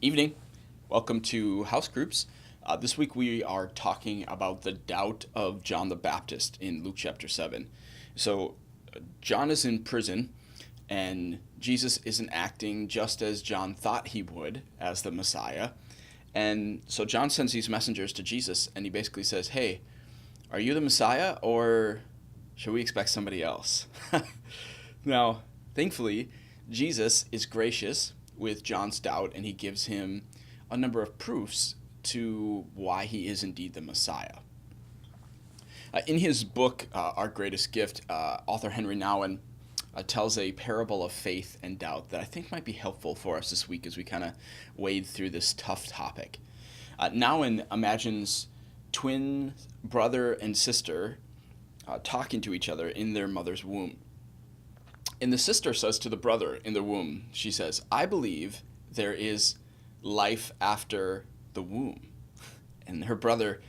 Evening. Welcome to House Groups. This week we are talking about the doubt of John the Baptist in Luke chapter 7. So, John is in prison, and Jesus isn't acting just as John thought he would as the Messiah. And so John sends these messengers to Jesus, and he basically says, "Hey, are you the Messiah, or should we expect somebody else?" Now, thankfully, Jesus is gracious with John's doubt, and he gives him a number of proofs to why he is indeed the Messiah. In his book, Our Greatest Gift, author Henry Nouwen tells a parable of faith and doubt that I think might be helpful for us this week as we kind of wade through this tough topic. Nouwen imagines twin brother and sister talking to each other in their mother's womb. And the sister says to the brother in the womb, she says, "I believe there is life after the womb." And her brother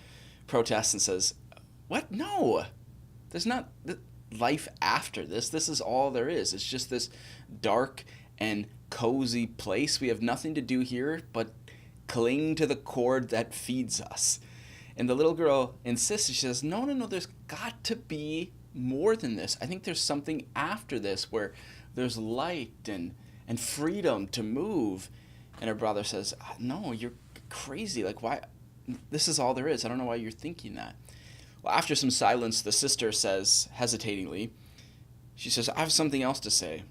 protests and says, "What? No, there's not life after this. This is all there is. It's just this dark and cozy place. We have nothing to do here but cling to the cord that feeds us." And the little girl insists. She says, No, there's got to be more than this. I think there's something after this where there's light and freedom to move. And her brother says, "No, you're crazy. Like, why? This is all there is. I don't know why you're thinking that." Well, after some silence, the sister says, hesitatingly, she says, "I have something else to say.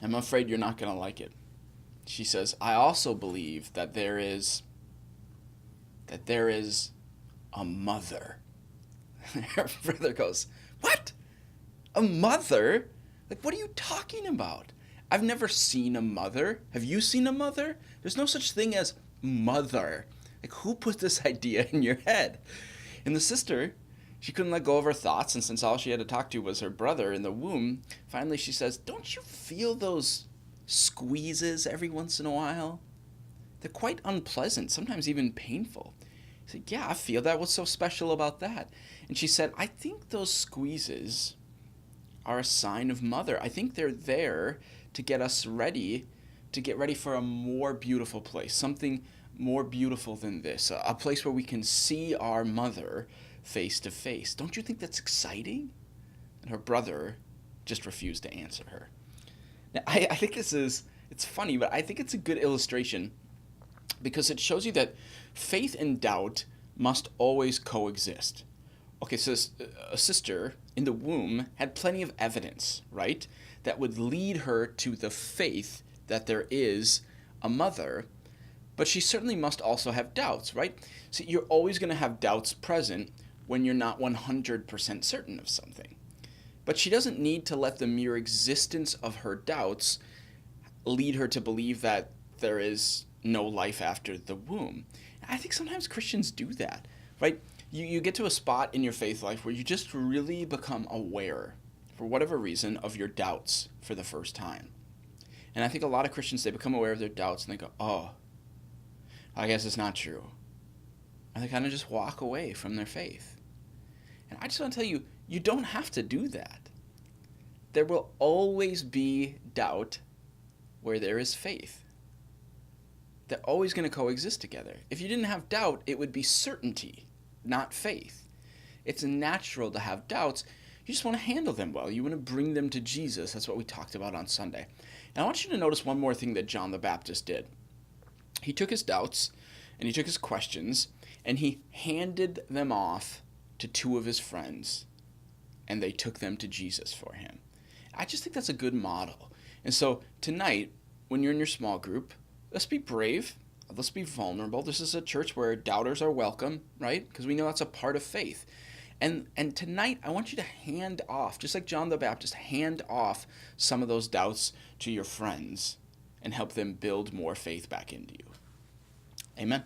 I'm afraid you're not going to like it." She says, "I also believe that there is a mother." Her brother goes, "What? A mother? Like, what are you talking about? I've never seen a mother. Have you seen a mother? There's no such thing as mother. Like, who put this idea in your head?" And the sister, she couldn't let go of her thoughts, and since all she had to talk to was her brother in the womb, finally she says, "Don't you feel those squeezes every once in a while? They're quite unpleasant, sometimes even painful." He said, "Yeah, I feel that. What's so special about that?" And she said, "I think those squeezes are a sign of mother. I think they're there to get us ready, to get ready for a more beautiful place, something more beautiful than this, a place where we can see our mother face to face. Don't you think that's exciting?" And her brother just refused to answer her. Now, I think it's funny, but I think it's a good illustration because it shows you that faith and doubt must always coexist. Okay, so a sister in the womb had plenty of evidence, right, that would lead her to the faith that there is a mother, but she certainly must also have doubts, right? So you're always going to have doubts present when you're not 100% certain of something. But she doesn't need to let the mere existence of her doubts lead her to believe that there is no life after the womb. I think sometimes Christians do that, right? You get to a spot in your faith life where you just really become aware, for whatever reason, of your doubts for the first time. And I think a lot of Christians, they become aware of their doubts and they go, "Oh, I guess it's not true." And they kind of just walk away from their faith. And I just want to tell you, you don't have to do that. There will always be doubt where there is faith. They're always going to coexist together. If you didn't have doubt, it would be certainty, not faith. It's natural to have doubts. You just want to handle them well. You want to bring them to Jesus. That's what we talked about on Sunday. And I want you to notice one more thing that John the Baptist did. He took his doubts and he took his questions and he handed them off to two of his friends, and they took them to Jesus for him. I just think that's a good model. And so tonight, when you're in your small group, let's be brave. Let's be vulnerable. This is a church where doubters are welcome, right? Because we know that's a part of faith. And tonight, I want you to hand off, just like John the Baptist, hand off some of those doubts to your friends and help them build more faith back into you. Amen.